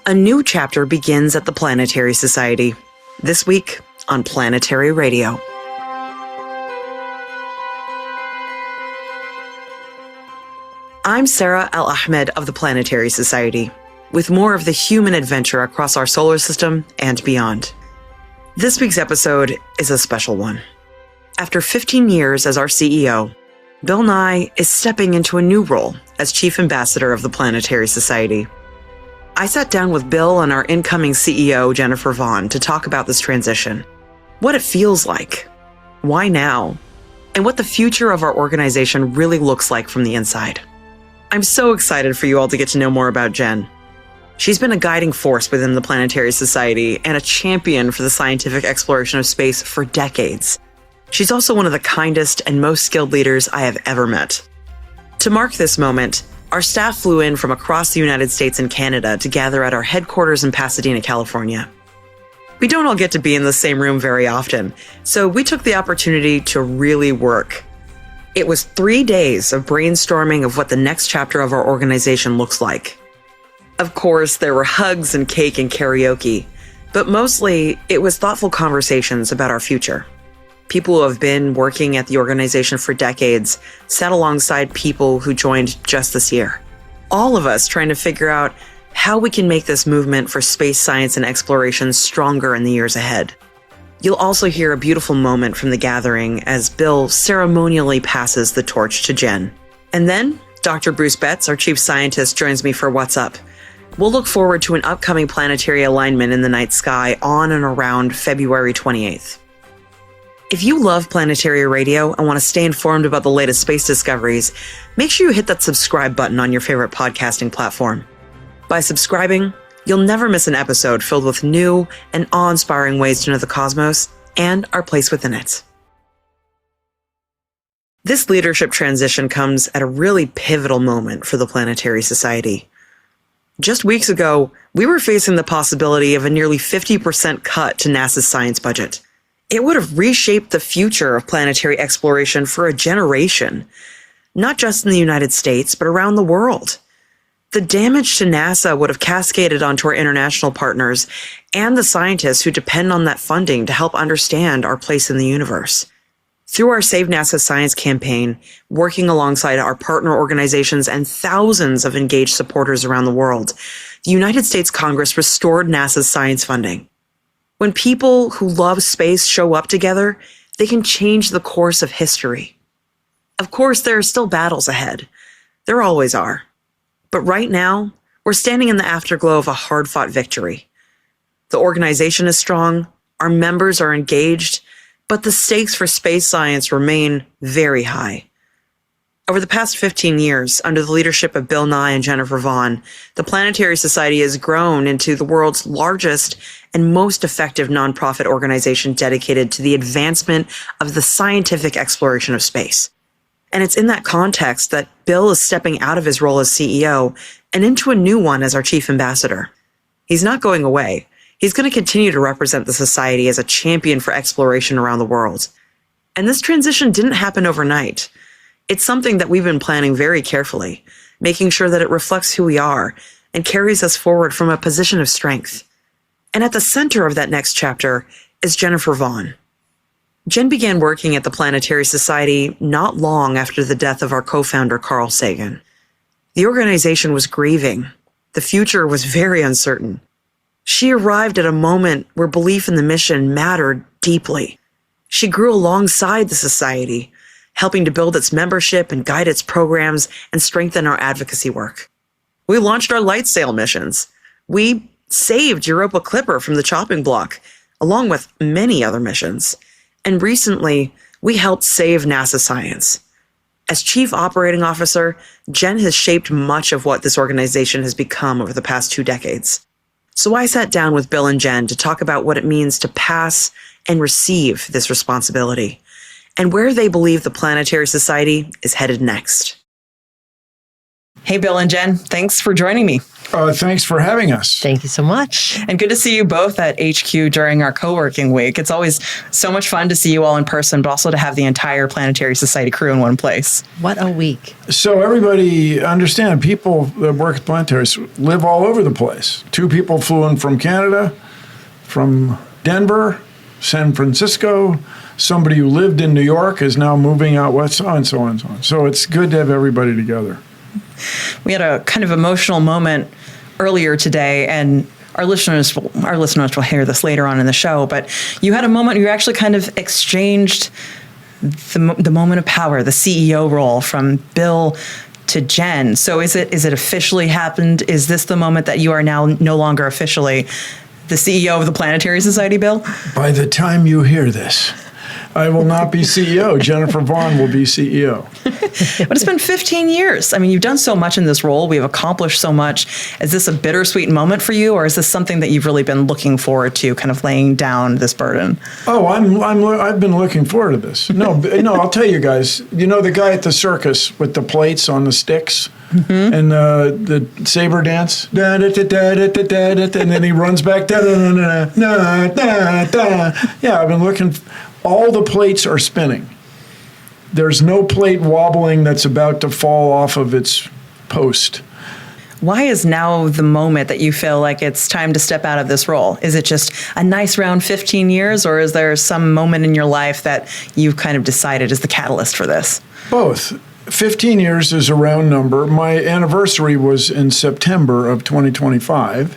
A new chapter begins at the Planetary Society. This week on Planetary Radio. I'm Sarah Al-Ahmed of the Planetary Society, with more of the human adventure across our solar system and beyond. This week's episode is a special one. After 15 years as our CEO, Bill Nye is stepping into a new role as Chief Ambassador of the Planetary Society. I sat down with Bill and our incoming CEO, Jennifer Vaughn, to talk about this transition, what it feels like, why now, and what the future of our organization really looks like from the inside. I'm so excited for you all to get to know more about Jenn. She's been a guiding force within the Planetary Society and a champion for the scientific exploration of space for decades. She's also one of the kindest and most skilled leaders I have ever met. To mark this moment, our staff flew in from across the United States and Canada to gather at our headquarters in Pasadena, California. We don't all get to be in the same room very often, so we took the opportunity to really work. It was 3 days of brainstorming of what the next chapter of our organization looks like. Of course, there were hugs and cake and karaoke, but mostly it was thoughtful conversations about our future. People who have been working at the organization for decades sat alongside people who joined just this year. All of us trying to figure out how we can make this movement for space science and exploration stronger in the years ahead. You'll also hear a beautiful moment from the gathering as Bill ceremonially passes the torch to Jenn. And then Dr. Bruce Betts, our chief scientist, joins me for What's Up. We'll look forward to an upcoming planetary alignment in the night sky on and around February 28th. If you love Planetary Radio and want to stay informed about the latest space discoveries, make sure you hit that subscribe button on your favorite podcasting platform. By subscribing, you'll never miss an episode filled with new and awe-inspiring ways to know the cosmos and our place within it. This leadership transition comes at a really pivotal moment for the Planetary Society. Just weeks ago, we were facing the possibility of a nearly 50% cut to NASA's science budget. It would have reshaped the future of planetary exploration for a generation, not just in the United States, but around the world. The damage to NASA would have cascaded onto our international partners and the scientists who depend on that funding to help understand our place in the universe. Through our Save NASA Science campaign, working alongside our partner organizations and thousands of engaged supporters around the world, the United States Congress restored NASA's science funding. When people who love space show up together, they can change the course of history. Of course, there are still battles ahead. There always are. But right now, we're standing in the afterglow of a hard-fought victory. The organization is strong, our members are engaged, but the stakes for space science remain very high. Over the past 15 years, under the leadership of Bill Nye and Jennifer Vaughn, the Planetary Society has grown into the world's largest and most effective nonprofit organization dedicated to the advancement of the scientific exploration of space. And it's in that context that Bill is stepping out of his role as CEO and into a new one as our chief ambassador. He's not going away. He's going to continue to represent the society as a champion for exploration around the world. And this transition didn't happen overnight. It's something that we've been planning very carefully, making sure that it reflects who we are and carries us forward from a position of strength. And at the center of that next chapter is Jennifer Vaughn. Jenn began working at the Planetary Society not long after the death of our co-founder, Carl Sagan. The organization was grieving. The future was very uncertain. She arrived at a moment where belief in the mission mattered deeply. She grew alongside the society, helping to build its membership and guide its programs and strengthen our advocacy work. We launched our light sail missions. We saved Europa Clipper from the chopping block, along with many other missions. And recently, we helped save NASA science. As Chief Operating Officer, Jenn has shaped much of what this organization has become over the past 2 decades. So I sat down with Bill and Jenn to talk about what it means to pass and receive this responsibility, and where they believe the Planetary Society is headed next. Hey, Bill and Jen, thanks for joining me. Thanks for having us. Thank you so much. And good to see you both at HQ during our co-working week. It's always so much fun to see you all in person, but also to have the entire Planetary Society crew in one place. What a week. So everybody understand, people that work at Planetary live all over the place. 2 people flew in from Canada, from Denver, San Francisco. Somebody who lived in New York is now moving out west, so on and so on and so on. So it's good to have everybody together. We had a kind of emotional moment earlier today, and our listeners will hear this later on in the show, but you had a moment, you actually kind of exchanged the moment of power, the CEO role from Bill to Jenn. So is it officially happened? Is this the moment that you are now no longer officially the CEO of the Planetary Society, Bill? By the time you hear this, I will not be CEO. Jennifer Vaughn will be CEO. But it's been 15 years. I mean, you've done so much in this role. We've accomplished so much. Is this a bittersweet moment for you, or is this something that you've really been looking forward to, kind of laying down this burden? Oh, I've been looking forward to this. No, I'll tell you guys. You know the guy at the circus with the plates on the sticks? Mm-hmm. And the saber dance, and then he runs back. Yeah, I've been looking. All the plates are spinning. There's no plate wobbling that's about to fall off of its post. Why is now the moment that you feel like it's time to step out of this role? Is it just a nice round 15 years, or is there some moment in your life that you've kind of decided is the catalyst for this? Both. 15 years is a round number. My anniversary was in September of 2025,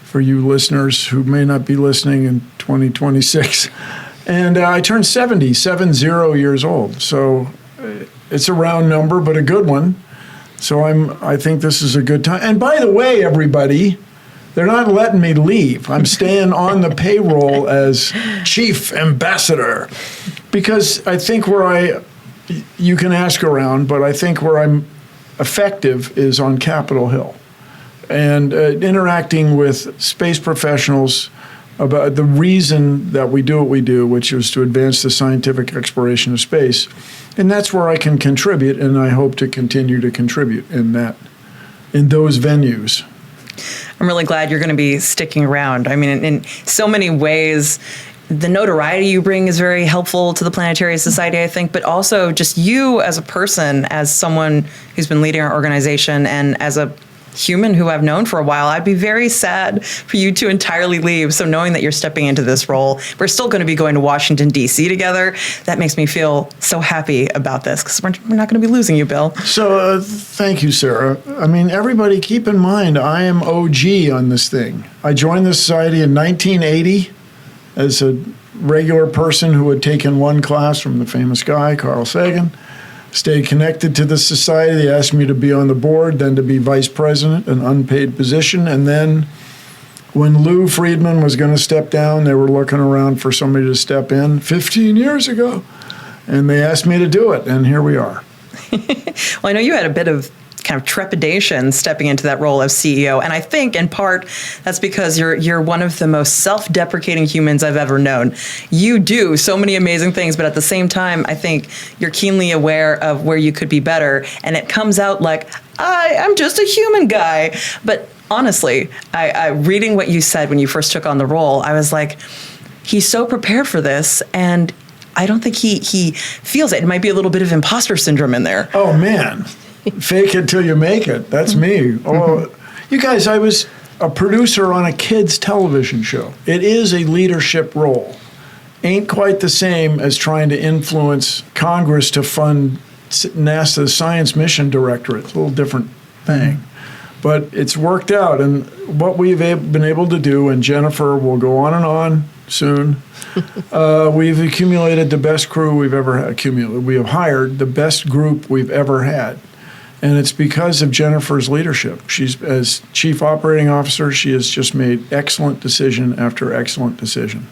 for you listeners who may not be listening in 2026. And I turned 70 years old. So it's a round number, but a good one. So I think this is a good time. And by the way, everybody, they're not letting me leave. I'm staying on the payroll as chief ambassador, because I think you can ask around, but I think where I'm effective is on Capitol Hill and interacting with space professionals about the reason that we do what we do, which is to advance the scientific exploration of space. And that's where I can contribute, and I hope to continue to contribute in those venues. I'm really glad you're going to be sticking around. I mean, in so many ways, the notoriety you bring is very helpful to the Planetary Society, I think, but also just you as a person, as someone who's been leading our organization, and as a human who I've known for a while, I'd be very sad for you to entirely leave. So knowing that you're stepping into this role, we're still going to be going to Washington, D.C. together. That makes me feel so happy about this, because we're not going to be losing you, Bill. So thank you, Sarah. I mean, everybody keep in mind, I am OG on this thing. I joined the society in 1980 as a regular person who had taken one class from the famous guy, Carl Sagan. Stayed connected to the society. They asked me to be on the board, then to be vice president, an unpaid position. And then when Lou Friedman was going to step down, they were looking around for somebody to step in 15 years ago. And they asked me to do it, and here we are. Well, I know you had a bit of kind of trepidation stepping into that role as CEO. And I think in part that's because you're one of the most self-deprecating humans I've ever known. You do so many amazing things, but at the same time, I think you're keenly aware of where you could be better. And it comes out like, I'm just a human guy. But honestly, I reading what you said when you first took on the role, I was like, he's so prepared for this, and I don't think he feels it. It might be a little bit of imposter syndrome in there. Oh, man. Fake it till you make it. That's me. Oh, you guys, I was a producer on a kids' television show. It is a leadership role. Ain't quite the same as trying to influence Congress to fund NASA's Science Mission Directorate. It's a little different thing. But it's worked out. And what we've been able to do, and Jennifer will go on and on soon, we've accumulated the best crew we've ever accumulated. We have hired the best group we've ever had. And it's because of Jennifer's leadership. She's, as chief operating officer, she has just made excellent decision after excellent decision.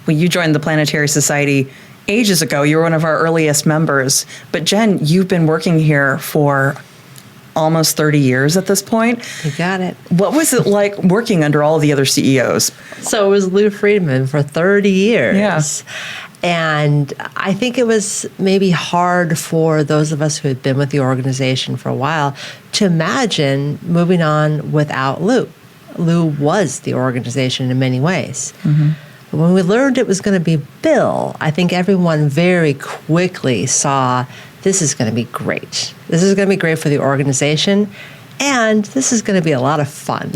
Well, you joined the Planetary Society ages ago. You were one of our earliest members. But Jenn, you've been working here for almost 30 years at this point. You got it. What was it like working under all the other CEOs? So it was Lou Friedman for 30 years. Yeah. And I think it was maybe hard for those of us who had been with the organization for a while to imagine moving on without Lou. Lou was the organization in many ways. But when we learned it was going to be Bill, I think everyone very quickly saw this is going to be great. This is going to be great for the organization. And this is going to be a lot of fun.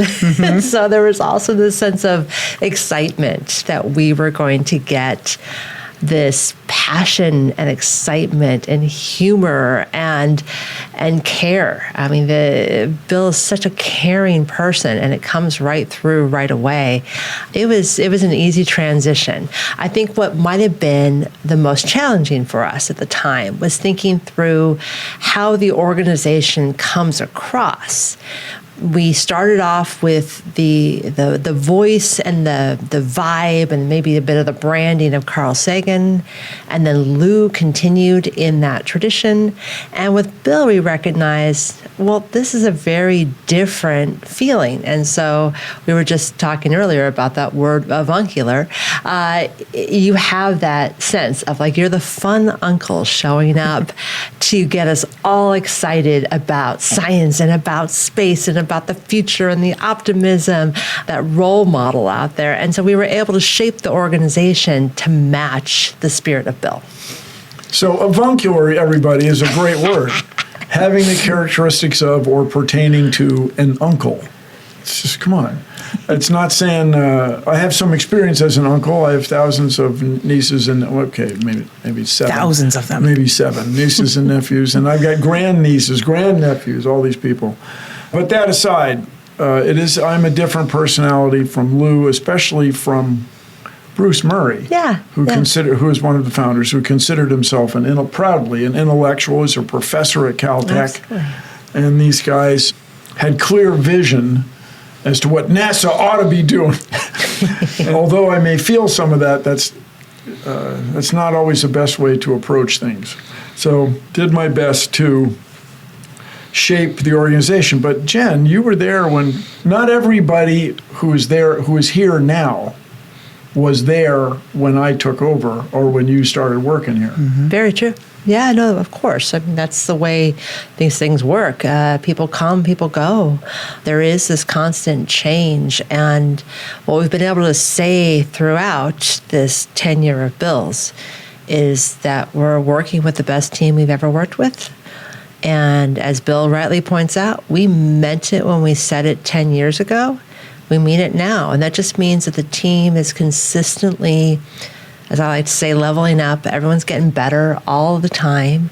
So there was also this sense of excitement that we were going to get this passion and excitement and humor and care. I mean, Bill is such a caring person, and it comes right through right away. It was an easy transition. I think what might have been the most challenging for us at the time was thinking through how the organization comes across. We started off with the voice and the vibe and maybe a bit of the branding of Carl Sagan, and then Lou continued in that tradition. And with Bill, we recognized, well, this is a very different feeling. And so we were just talking earlier about that word avuncular. You have that sense of like you're the fun uncle showing up to get us all excited about science and about space and about the future and the optimism, that role model out there. And so we were able to shape the organization to match the spirit of Bill. So avuncular, everybody, is a great word. Having the characteristics of or pertaining to an uncle. It's just, come on. It's not saying, I have some experience as an uncle. I have thousands of nieces and, maybe seven. Thousands of them. Maybe seven nieces and nephews. And I've got grandnieces, grandnephews, all these people. But that aside, I'm a different personality from Lou, especially from Bruce Murray, who is one of the founders, who considered himself proudly an intellectual, as a professor at Caltech. Absolutely. And these guys had clear vision as to what NASA ought to be doing. Although I may feel some of that, that's not always the best way to approach things. So did my best to shape the organization. But Jenn, you were there when not everybody who is here now was there when I took over or when you started working here. Very true. Yeah, no, of course. I mean, that's the way these things work. People come, people go. There is this constant change. And what we've been able to say throughout this tenure of Bill's is that we're working with the best team we've ever worked with. And as Bill rightly points out, we meant it when we said it 10 years ago. We mean it now. And that just means that the team is consistently, as I like to say, leveling up. Everyone's getting better all the time.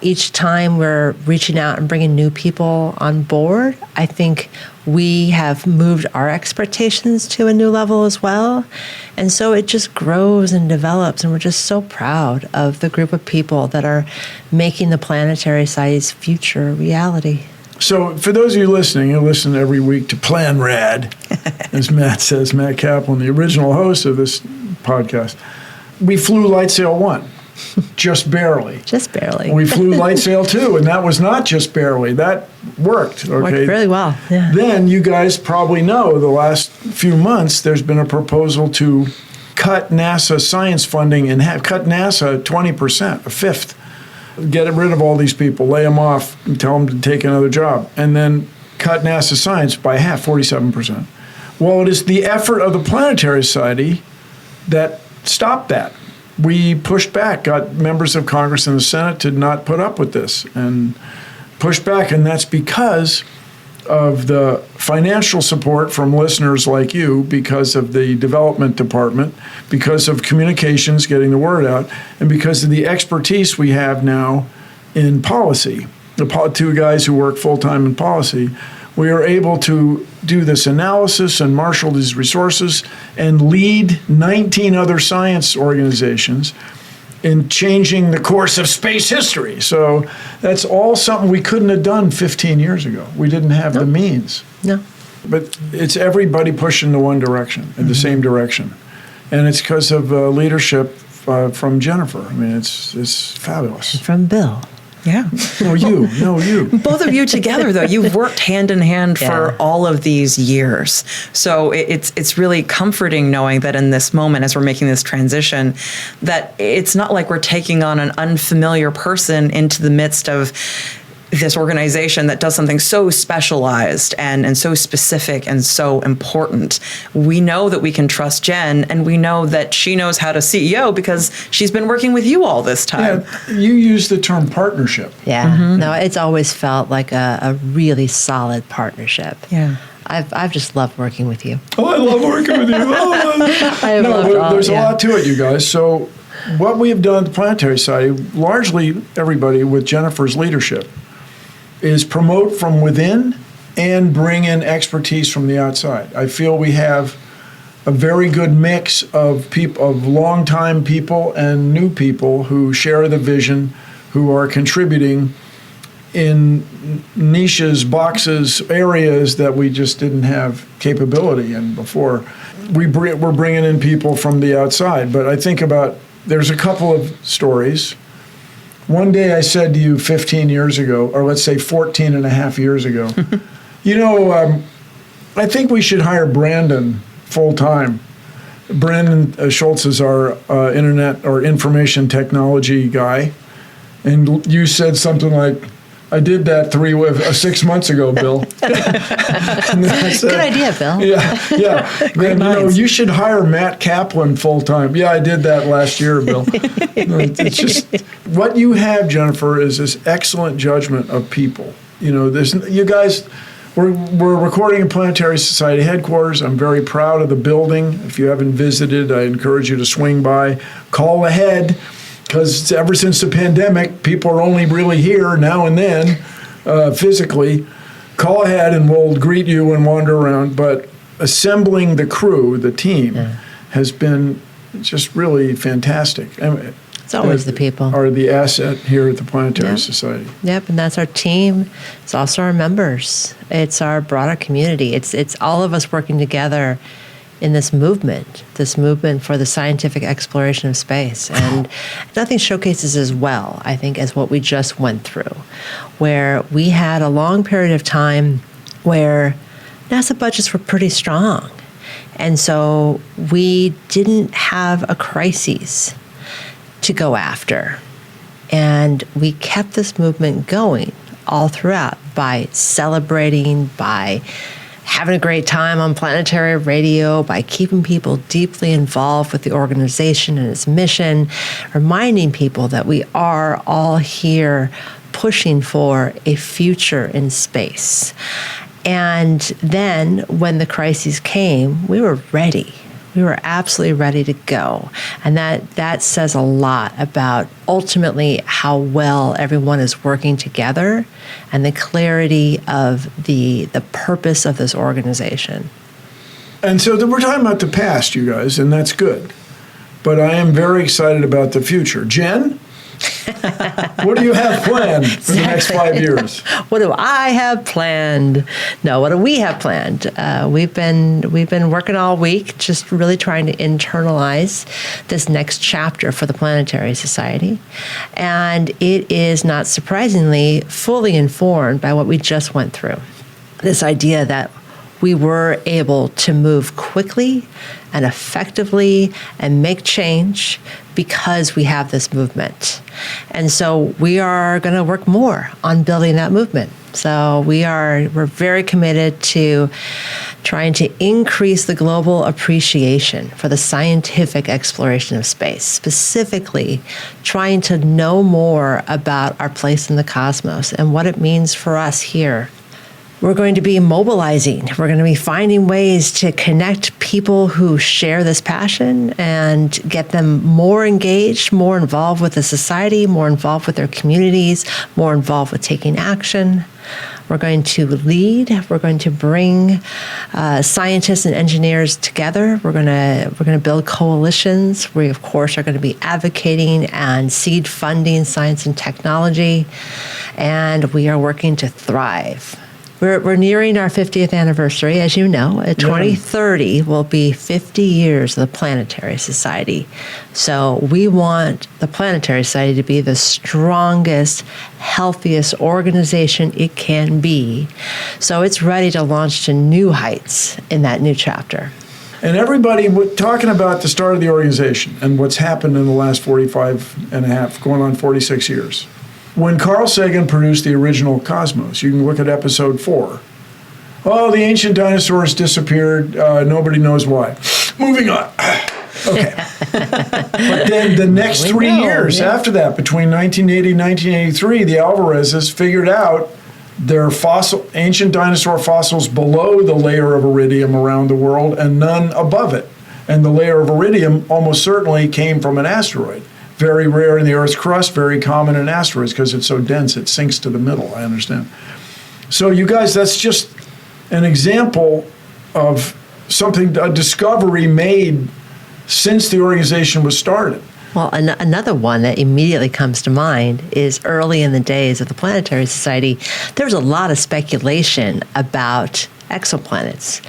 Each time we're reaching out and bringing new people on board, I think we have moved our expectations to a new level as well. And so it just grows and develops, and we're just so proud of the group of people that are making the Planetary Society's future a reality. So for those of you listening, you listen every week to Plan Rad, as Matt says, Matt Kaplan, the original host of this podcast. We flew Light Sail 1, just barely. Just barely. We flew Light Sail 2, and that was not just barely. That worked. Okay? Worked really well. Yeah. Then you guys probably know the last few months there's been a proposal to cut NASA science funding and cut NASA 20%, a fifth. Get rid of all these people, lay them off, and tell them to take another job, and then cut NASA science by half, 47%. Well, it is the effort of the Planetary Society that stopped that. We pushed back, got members of Congress and the Senate to not put up with this and pushed back, and that's because of the financial support from listeners like you, because of the development department, because of communications, getting the word out, and because of the expertise we have now in policy. The two guys who work full-time in policy, we are able to do this analysis and marshal these resources and lead 19 other science organizations in changing the course of space history. So that's all something we couldn't have done 15 years ago. We didn't have the means. No. But it's everybody pushing in one direction, in the same direction. And it's because of leadership from Jennifer. I mean, it's fabulous. From Bill. Yeah. No, you. Both of you together, though, you've worked hand in hand for Yeah. all of these years. So it's really comforting knowing that in this moment, as we're making this transition, that it's not like we're taking on an unfamiliar person into the midst of this organization that does something so specialized and so specific and so important. We know that we can trust Jenn, and we know that she knows how to CEO because she's been working with you all this time. Yeah, you use the term partnership. Yeah. No, it's always felt like a really solid partnership. Yeah. I've just loved working with you. Oh, I love working with you. I have loved all, there's yeah. a lot to it, you guys. So what we have done at the Planetary Society, largely everybody with Jennifer's leadership, is promote from within and bring in expertise from the outside. I feel we have a very good mix of people, of longtime people and new people who share the vision, who are contributing in niches, boxes, areas that we just didn't have capability in before. We're bringing in people from the outside, but I think about, there's a couple of stories. One day I said to you 15 years ago, or let's say 14 and a half years ago, I think we should hire Brandon full time. Brandon Schultz is our internet or information technology guy. And you said something like, I did that 6 months ago, Bill. Good idea, Bill. Yeah. Then, you should hire Matt Kaplan full time. Yeah, I did that last year, Bill. It's just what you have, Jennifer, is this excellent judgment of people. You guys, we're recording at Planetary Society headquarters. I'm very proud of the building. If you haven't visited, I encourage you to swing by. Call ahead. Because ever since the pandemic, people are only really here now and then, physically. Call ahead and we'll greet you and wander around. But assembling the crew, the team, has been just really fantastic. It's always the people. Are the asset here at the Planetary Society. Yep, and that's our team. It's also our members. It's our broader community. It's all of us working together in this movement for the scientific exploration of space. And nothing showcases as well, I think, as what we just went through, where we had a long period of time where NASA budgets were pretty strong. And so we didn't have a crisis to go after. And we kept this movement going all throughout by celebrating, by having a great time on Planetary Radio, by keeping people deeply involved with the organization and its mission, reminding people that we are all here pushing for a future in space. And then when the crises came, we were ready. We were absolutely ready to go. And that says a lot about ultimately how well everyone is working together and the clarity of the purpose of this organization. And so we're talking about the past, you guys, and that's good. But I am very excited about the future. Jenn? What do you have planned for the next 5 years? What do I have planned? No, what do we have planned? We've been working all week, just really trying to internalize this next chapter for the Planetary Society, and it is not surprisingly fully informed by what we just went through. This idea that we were able to move quickly and effectively and make change because we have this movement. And so we are going to work more on building that movement. So we're very committed to trying to increase the global appreciation for the scientific exploration of space, specifically trying to know more about our place in the cosmos and what it means for us here. We're going to be mobilizing. We're going to be finding ways to connect people who share this passion and get them more engaged, more involved with the society, more involved with their communities, more involved with taking action. We're going to lead. We're going to bring scientists and engineers together. We're going to build coalitions. We, of course, are going to be advocating and seed funding science and technology. And we are working to thrive. We're nearing our 50th anniversary, as you know. 2030 will be 50 years of the Planetary Society. So we want the Planetary Society to be the strongest, healthiest organization it can be. So it's ready to launch to new heights in that new chapter. And everybody talking about the start of the organization and what's happened in the last 45 and a half, going on 46 years. When Carl Sagan produced the original Cosmos, you can look at episode 4. Oh, the ancient dinosaurs disappeared. Nobody knows why. Moving on. Okay. But then the next 3 years after that, between 1980 and 1983, the Alvarezes figured out their ancient dinosaur fossils below the layer of iridium around the world and none above it. And the layer of iridium almost certainly came from an asteroid. Very rare in the Earth's crust, very common in asteroids because it's so dense, it sinks to the middle, I understand. So you guys, that's just an example of something, a discovery made since the organization was started. Well, another one that immediately comes to mind is early in the days of the Planetary Society, there was a lot of speculation about exoplanets.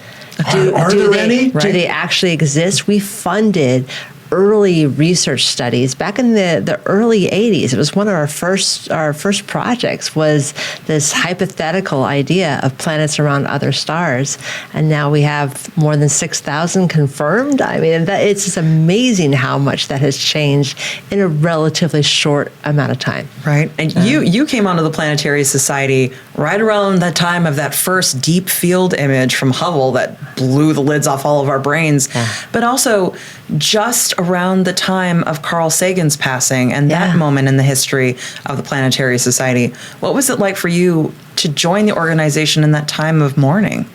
Are there any? Do they actually exist? We funded early research studies back in the early 80s. It was one of our first projects was this hypothetical idea of planets around other stars. And now we have more than 6,000 confirmed. I mean, it's just amazing how much that has changed in a relatively short amount of time. Right. And you came onto the Planetary Society right around the time of that first deep field image from Hubble that blew the lids off all of our brains, but also just around the time of Carl Sagan's passing and that moment in the history of the Planetary Society. What was it like for you to join the organization in that time of mourning?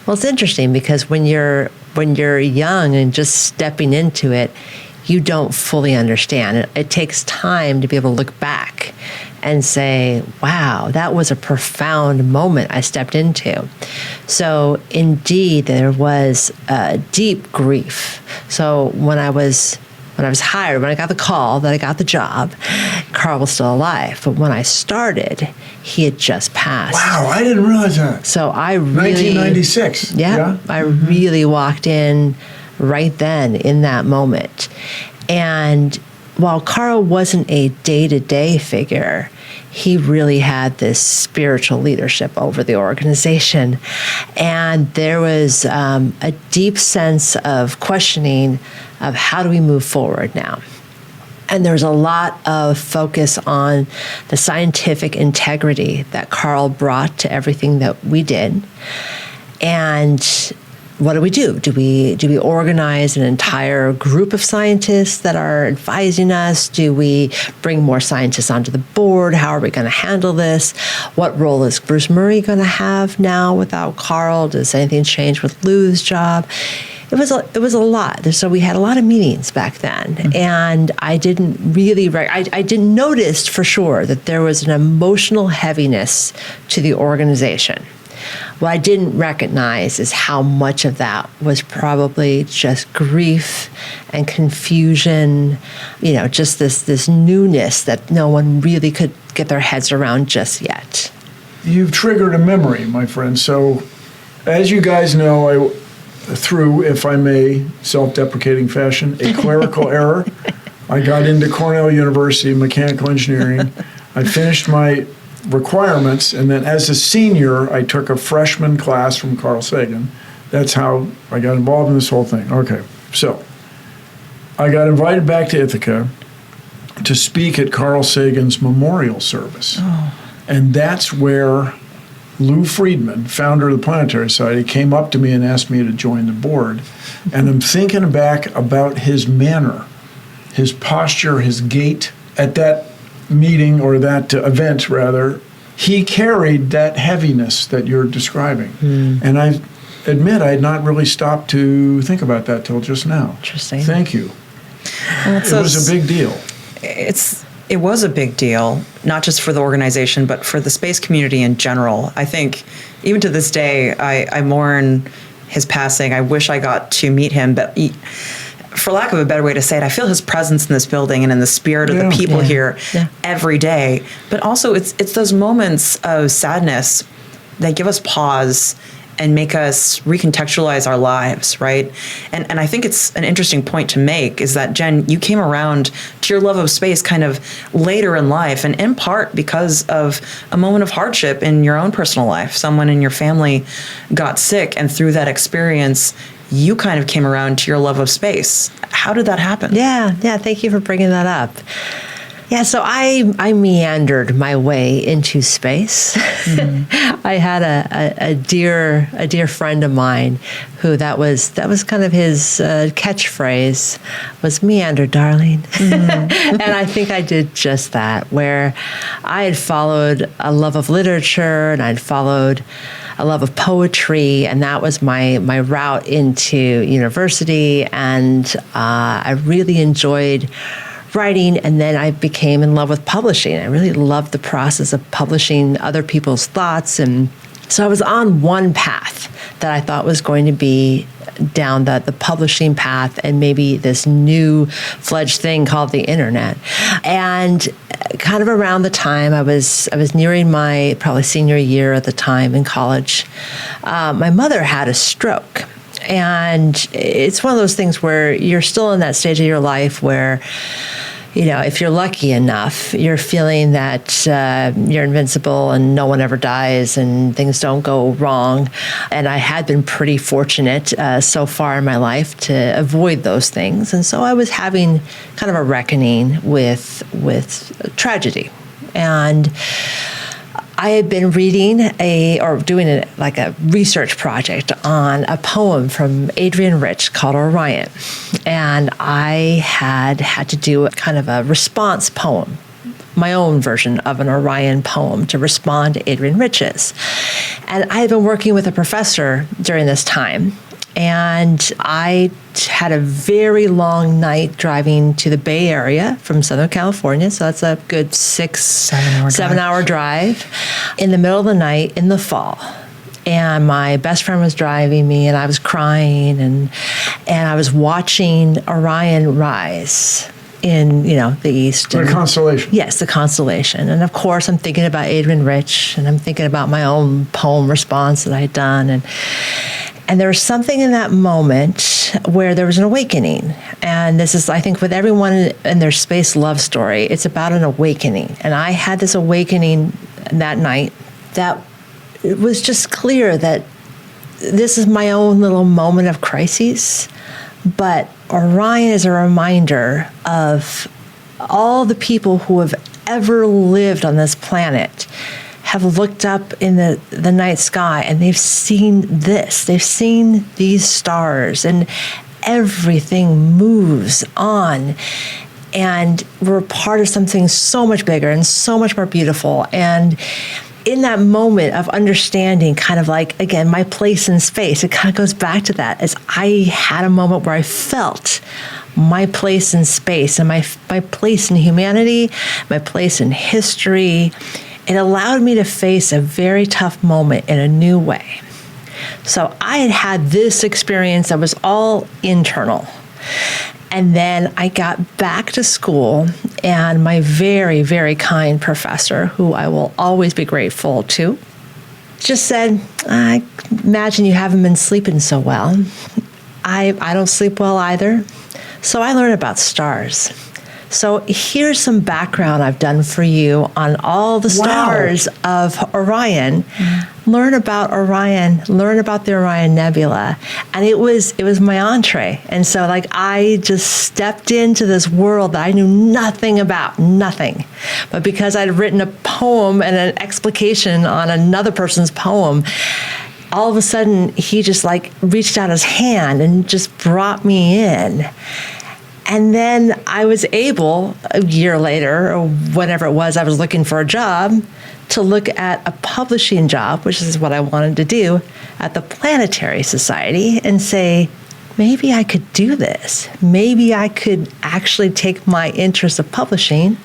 Well, it's interesting because when you're young and just stepping into it, you don't fully understand. It takes time to be able to look back and say, wow, that was a profound moment I stepped into. So indeed, there was deep grief. So when I was hired, when I got the call that I got the job, Carl was still alive. But when I started, he had just passed. Wow, I didn't realize that. So I really... 1996. Yeah. I really walked in right then in that moment. And while Carl wasn't a day-to-day figure, he really had this spiritual leadership over the organization. And there was a deep sense of questioning of how do we move forward now? And there's a lot of focus on the scientific integrity that Carl brought to everything that we did. And what do? Do we organize an entire group of scientists that are advising us? Do we bring more scientists onto the board? How are we going to handle this? What role is Bruce Murray going to have now without Carl? Does anything change with Lou's job? It was a lot. So we had a lot of meetings back then, and I didn't really I didn't notice for sure that there was an emotional heaviness to the organization. What I didn't recognize is how much of that was probably just grief and confusion, just this newness that no one really could get their heads around just yet. You've triggered a memory, my friend. So, as you guys know, through, if I may, self-deprecating fashion, a clerical error, I got into Cornell University, mechanical engineering. I finished my requirements, and then as a senior, I took a freshman class from Carl Sagan. That's how I got involved in this whole thing. Okay, so I got invited back to Ithaca to speak at Carl Sagan's memorial service. And that's where Lou Friedman, founder of the Planetary Society, came up to me and asked me to join the board. And I'm thinking back about his manner, his posture, his gait at that meeting, or that event rather. He carried that heaviness that you're describing. And I admit I had not really stopped to think about that till just now. Interesting. Thank you. Well, it was a big deal. It was a big deal, not just for the organization, but for the space community in general. I think even to this day, I mourn his passing. I wish I got to meet him, but for lack of a better way to say it, I feel his presence in this building and in the spirit of the people here every day. But also, it's those moments of sadness they give us pause and make us recontextualize our lives, right? And I think it's an interesting point to make is that, Jenn, you came around to your love of space kind of later in life, and in part because of a moment of hardship in your own personal life. Someone in your family got sick, and through that experience, you kind of came around to your love of space. How did that happen? Yeah, thank you for bringing that up. Yeah, so I meandered my way into space. Mm-hmm. I had a dear friend of mine who that was kind of his catchphrase was meander, darling. Mm-hmm. And I think I did just that, where I had followed a love of literature and I'd followed a love of poetry, and that was my route into university. And I really enjoyed writing, and then I became in love with publishing. I really loved the process of publishing other people's thoughts, and so I was on one path that I thought was going to be down the publishing path and maybe this new fledged thing called the internet. And kind of around the time I was nearing my probably senior year at the time in college, my mother had a stroke. And it's one of those things where you're still in that stage of your life where, you know, if you're lucky enough, you're feeling that you're invincible and no one ever dies and things don't go wrong. And I had been pretty fortunate so far in my life to avoid those things. And so I was having kind of a reckoning with tragedy. And I had been reading doing a research project on a poem from Adrienne Rich called Orion. And I had to do kind of a response poem, my own version of an Orion poem to respond to Adrienne Rich's. And I had been working with a professor during this time. And I had a very long night driving to the Bay Area from Southern California. So that's a good 7 hour drive in the middle of the night in the fall. And my best friend was driving me, and I was crying, and I was watching Orion rise in, the east. The constellation. Yes, the constellation. And of course, I'm thinking about Adrienne Rich, and I'm thinking about my own poem response that I had done. And there was something in that moment where there was an awakening. And this is, I think, with everyone in their space love story, it's about an awakening. And I had this awakening that night that it was just clear that this is my own little moment of crises. But Orion is a reminder of all the people who have ever lived on this planet have looked up in the night sky, and they've seen this. They've seen these stars, and everything moves on. And we're part of something so much bigger and so much more beautiful. And in that moment of understanding, kind of like, again, my place in space, it kind of goes back to that, as I had a moment where I felt my place in space and my place in humanity, my place in history. It allowed me to face a very tough moment in a new way. So I had this experience that was all internal. And then I got back to school, and my very, very kind professor, who I will always be grateful to, just said, I imagine you haven't been sleeping so well. I don't sleep well either. So I learned about stars. So here's some background I've done for you on all the stars of Orion. Learn about Orion, learn about the Orion Nebula. And it was my entree. And so I just stepped into this world that I knew nothing about, nothing. But because I'd written a poem and an explication on another person's poem, all of a sudden he just reached out his hand and just brought me in. And then I was able, a year later, or whenever it was, I was looking for a job, to look at a publishing job, which is what I wanted to do, at the Planetary Society, and say, maybe I could do this. Maybe I could actually take my interest of publishing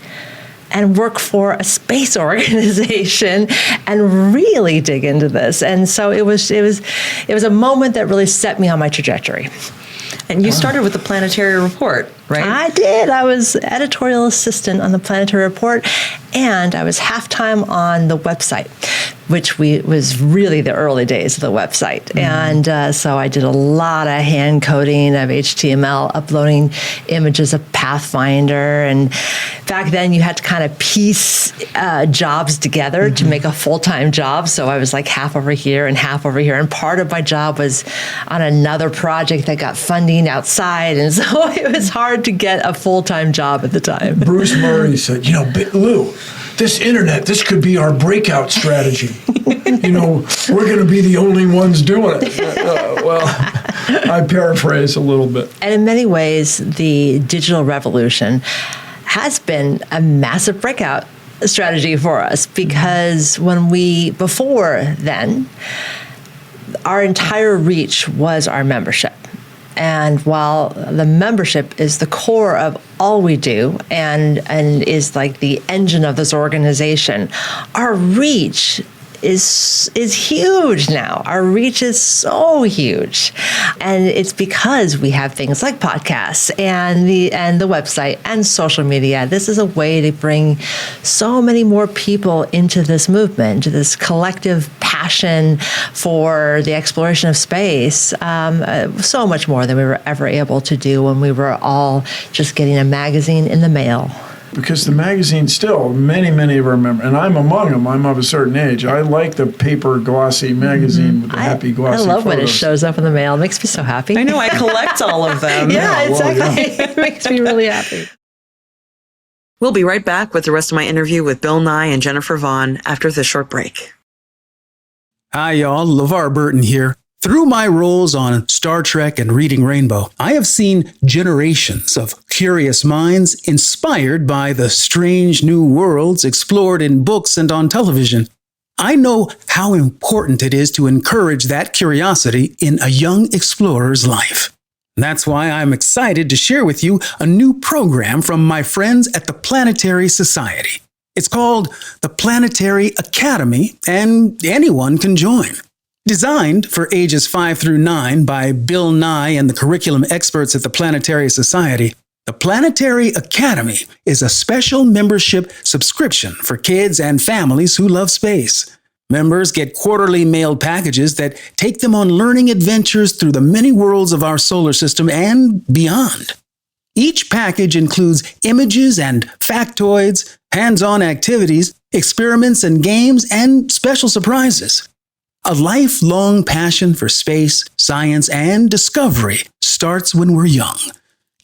and work for a space organization and really dig into this. And so it was a moment that really set me on my trajectory. And you started with the Planetary Report, right? I did. I was editorial assistant on the Planetary Report, and I was half-time on the website. which was really the early days of the website. And so I did a lot of hand coding of HTML, uploading images of Pathfinder. And back then you had to kind of piece jobs together to make a full-time job. So I was like half over here and half over here. And part of my job was on another project that got funding outside. And so it was hard to get a full-time job at the time. Bruce Murray said, Lou, this internet, this could be our breakout strategy. We're going to be the only ones doing it. Well, I paraphrase a little bit. And in many ways, the digital revolution has been a massive breakout strategy for us, because before then, our entire reach was our membership. And while the membership is the core of all we do and is like the engine of this organization, our reach is huge now. Our reach is so huge. And it's because we have things like podcasts and the website and social media. This is a way to bring so many more people into this movement, to this collective passion for the exploration of space, so much more than we were ever able to do when we were all just getting a magazine in the mail. Because the magazine still, many of our members, and I'm among them, I'm of a certain age, I like the paper glossy magazine with the happy glossy I love photos. when it shows up in the mail. It makes me so happy. I know, I collect all of them. Yeah, exactly. Yeah. It makes me really happy. We'll be right back with the rest of my interview with Bill Nye and Jennifer Vaughn after this short break. Hi, y'all. LeVar Burton here. Through my roles on Star Trek and Reading Rainbow, I have seen generations of curious minds inspired by the strange new worlds explored in books and on television. I know how important it is to encourage that curiosity in a young explorer's life. That's why I'm excited to share with you a new program from my friends at the Planetary Society. It's called the Planetary Academy, and anyone can join. Designed for ages 5 through 9 by Bill Nye and the curriculum experts at the Planetary Society, the Planetary Academy is a special membership subscription for kids and families who love space. Members get quarterly mailed packages that take them on learning adventures through the many worlds of our solar system and beyond. Each package includes images and factoids, hands-on activities, experiments and games, and special surprises. A lifelong passion for space, science, and discovery starts when we're young.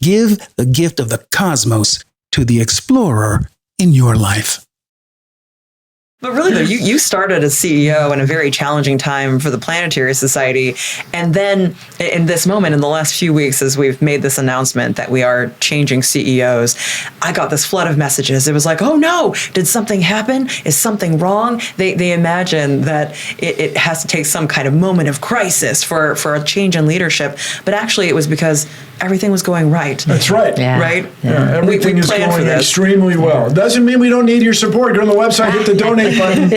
Give the gift of the cosmos to the explorer in your life. But really, though, you started as CEO in a very challenging time for the Planetary Society. And then in this moment, in the last few weeks, as we've made this announcement that we are changing CEOs, I got this flood of messages. It was like, oh no, did something happen? Is something wrong? They imagine that it has to take some kind of moment of crisis for a change in leadership. But actually, it was because everything was going right. That's right. Yeah. Right? Yeah, everything is planned going extremely well. Doesn't mean we don't need your support. Go to the website, hit the donate button.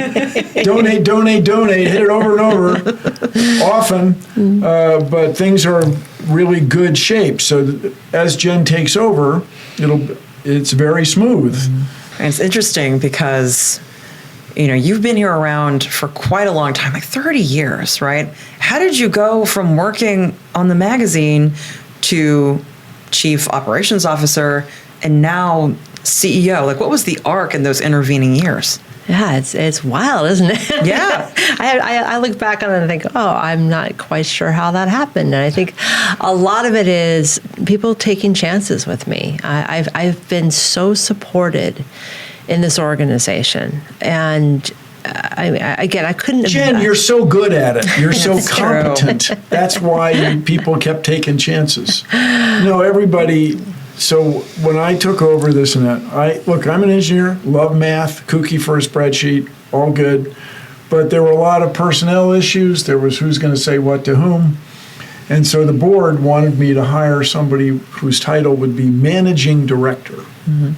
donate. Hit it over and over often. But things are in really good shape. So as Jenn takes over, it's very smooth. And it's interesting because, you've been here around for quite a long time, like 30 years, right? How did you go from working on the magazine to Chief Operations Officer and now CEO? Like, what was the arc in those intervening years? Yeah, it's wild, isn't it? Yeah. I look back on it and think, I'm not quite sure how that happened. And I think a lot of it is people taking chances with me. I've been so supported in this organization. And I couldn't... Jenn, you're so good at it. You're so That's competent. true. That's why people kept taking chances. Everybody... So when I took over this and that, I'm an engineer, love math, kooky for a spreadsheet, all good. But there were a lot of personnel issues. There was who's going to say what to whom. And so the board wanted me to hire somebody whose title would be managing director. Mm-hmm.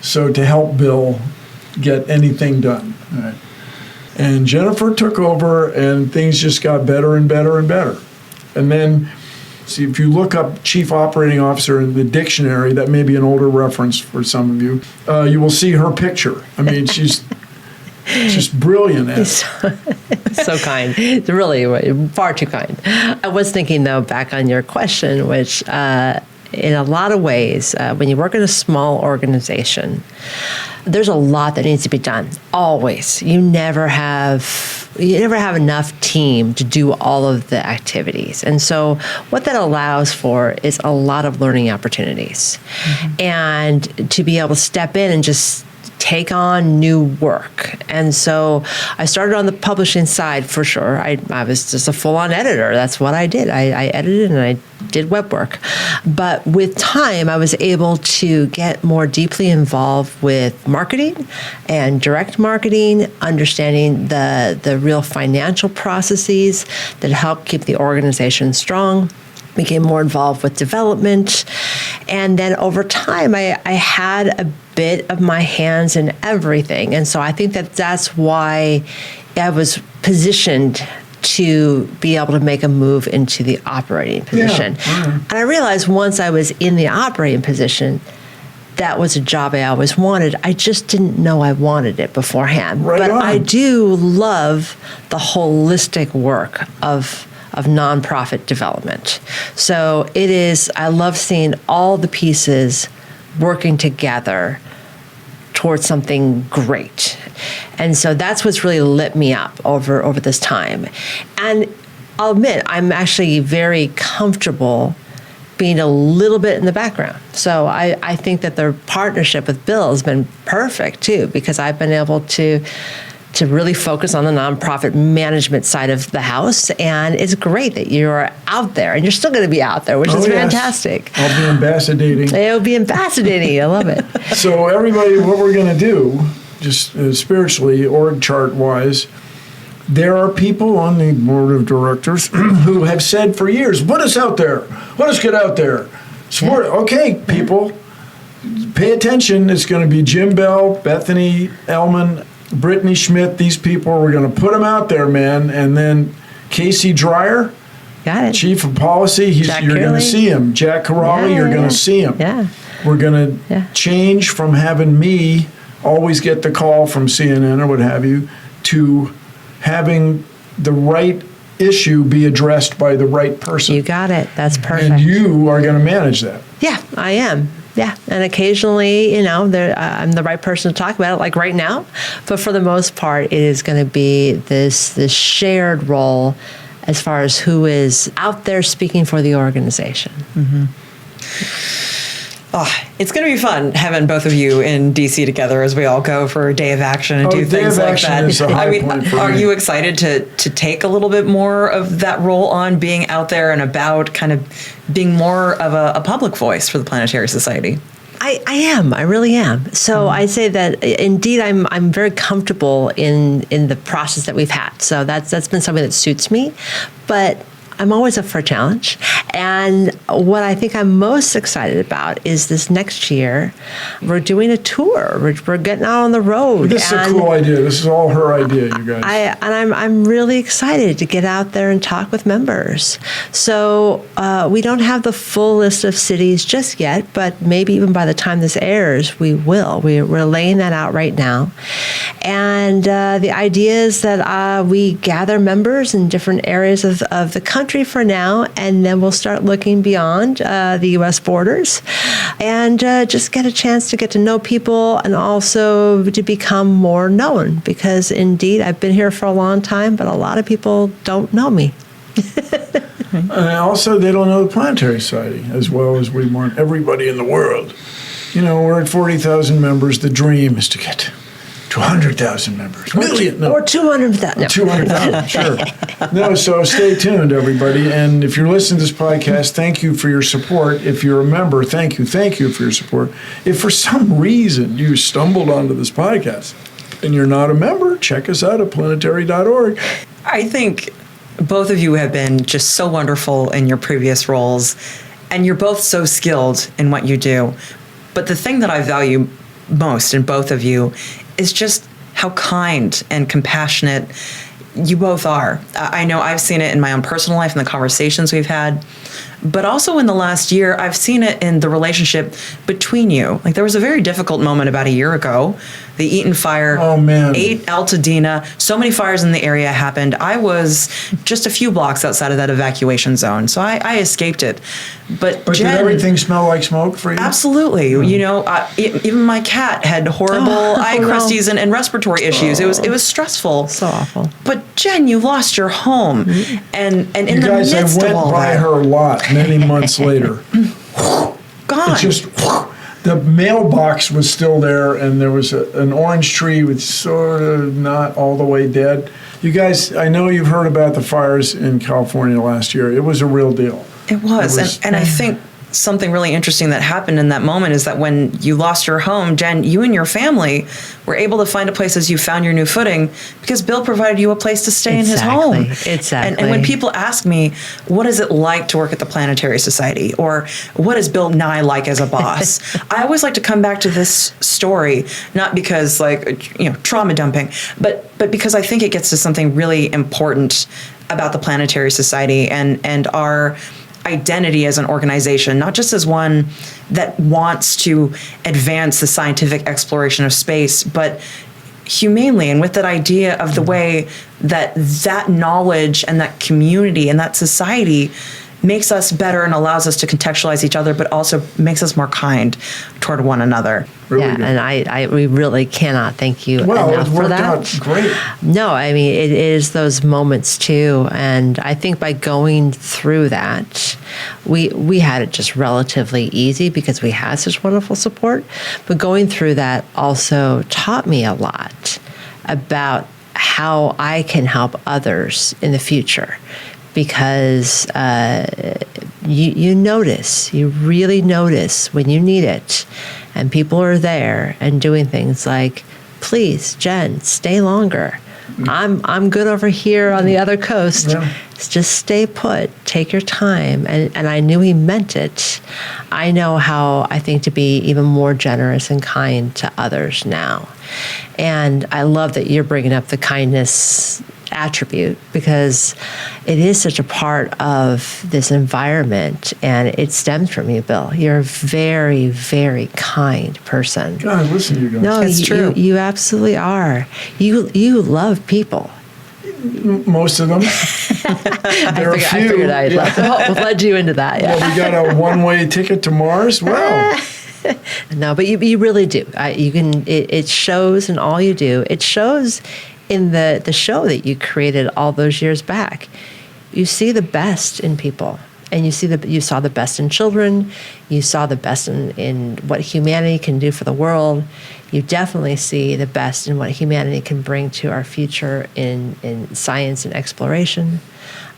So to help Bill get anything done. Right. And Jennifer took over and things just got better and better and better. And then... See, if you look up Chief Operating Officer in the dictionary, that may be an older reference for some of you, you will see her picture. I mean, she's Just brilliant at it. So kind. Really, far too kind. I was thinking, though, back on your question, which in a lot of ways, when you work in a small organization, there's a lot that needs to be done. Always. You never have enough team to do all of the activities. And so what that allows for is a lot of learning opportunities. Mm-hmm. And to be able to step in and just take on new work. And so I started on the publishing side for sure. I was just a full-on editor. That's what I did. I edited and I did web work. But with time, I was able to get more deeply involved with marketing and direct marketing, understanding the real financial processes that help keep the organization strong. Became more involved with development. And then over time, I had a bit of my hands in everything. And so I think that's why I was positioned to be able to make a move into the operating position. Yeah. And I realized once I was in the operating position, that was a job I always wanted. I just didn't know I wanted it beforehand. Right but on. I do love the holistic work of nonprofit development. So I love seeing all the pieces working together towards something great. And so that's what's really lit me up over this time. And I'll admit, I'm actually very comfortable being a little bit in the background. So I think that the partnership with Bill has been perfect too, because I've been able to really focus on the nonprofit management side of the house. And it's great that you're out there, and you're still going to be out there, which is fantastic. I'll be ambassading. It'll be ambassading. I love it. So everybody, what we're going to do, just spiritually, org chart-wise, there are people on the board of directors who have said for years, "What is out there? Let us get out there." Support. Okay, people, pay attention. It's going to be Jim Bell, Bethany Ellman, Brittany Schmidt. These people, we're going to put them out there, man. And then Casey Dreyer, got it. Chief of Policy, you're going to see him. Jack Corrali, you're going to see him. Yeah. We're going to change from having me always get the call from CNN or what have you to having the right issue be addressed by the right person. You got it. That's perfect. And you are going to manage that. Yeah, I am. Yeah, and occasionally, I'm the right person to talk about it, like right now. But for the most part, it is going to be this shared role as far as who is out there speaking for the organization. Mm-hmm. Oh, it's going to be fun having both of you in DC together as we all go for a day of action and do things like that. Is a high point for are me. you excited to take a little bit more of that role on, being out there and about, kind of being more of a public voice for the Planetary Society? I am. I really am. So I say that indeed I'm very comfortable in the process that we've had. So that's been something that suits me. But I'm always up for a challenge. And what I think I'm most excited about is this next year, we're doing a tour. We're getting out on the road. This is a cool idea. This is all her idea, you guys. I'm really excited to get out there and talk with members. So we don't have the full list of cities just yet, but maybe even by the time this airs, we will. We're laying that out right now. And the idea is that we gather members in different areas of the country for now, and then we'll start looking beyond the U.S. borders and just get a chance to get to know people and also to become more known, because indeed I've been here for a long time, but a lot of people don't know me. And also, they don't know the Planetary Society as well as we want everybody in the world. We're at 40,000 members. The dream is to get to 100,000 members. Million. No. Or 200,000. No. 200,000, sure. No, so stay tuned, everybody. And if you're listening to this podcast, thank you for your support. If you're a member, thank you for your support. If for some reason you stumbled onto this podcast and you're not a member, check us out at planetary.org. I think both of you have been just so wonderful in your previous roles, and you're both so skilled in what you do. But the thing that I value most in both of you is just how kind and compassionate you both are. I know I've seen it in my own personal life and the conversations we've had, but also in the last year, I've seen it in the relationship between you. Like there was a very difficult moment about a year ago. The Eaton fire, Oh, man. 8 Altadena, so many fires in the area happened. I was just a few blocks outside of that evacuation zone, so I escaped it. But But Jenn, did everything smell like smoke for you? absolutely. You know, even my cat had horrible eye no. crusties and respiratory issues. It was stressful. So awful. But Jenn, you lost your home, and in You the guys, I midst went of all by that, her lot many months later. gone. It just, the mailbox was still there, and there was an orange tree with sort of not all the way dead. You guys, I know you've heard about the fires in California last year. It was a real deal. It was. It was- And I think something really interesting that happened in that moment is that when you lost your home, Jenn, you and your family were able to find a place as you found your new footing because Bill provided you a place to stay in his home. Exactly. And when people ask me, what is it like to work at the Planetary Society? Or what is Bill Nye like as a boss? I always like to come back to this story, not because trauma dumping, but because I think it gets to something really important about the Planetary Society and our identity as an organization, not just as one that wants to advance the scientific exploration of space, but humanely, and with that idea of the way that knowledge and that community and that society makes us better and allows us to contextualize each other, but also makes us more kind toward one another. Really yeah, good. and we really cannot thank you Well, enough it for worked that. out great. No, I mean, it is those moments too. And I think by going through that, we had it just relatively easy because we had such wonderful support. But going through that also taught me a lot about how I can help others in the future. Because you really notice when you need it, and people are there and doing things like, please, Jenn, stay longer. I'm good over here on the other coast. Yeah. Just stay put. Take your time. And I knew he meant it. I know how I think to be even more generous and kind to others now. And I love that you're bringing up the kindness attribute because it is such a part of this environment and it stems from you, Bill. You're a very, very kind person. God, listen to you guys. No, It's true. You absolutely are. You love people. Most of them. There are a I few. figured I'd led you into that. Yeah. Well, we got a one-way ticket to Mars. Well, No, but you really do. You can. It shows in all you do. It shows in the show that you created all those years back. You see the best in people, and you saw the best in children. You saw the best in what humanity can do for the world. You definitely see the best in what humanity can bring to our future in science and exploration.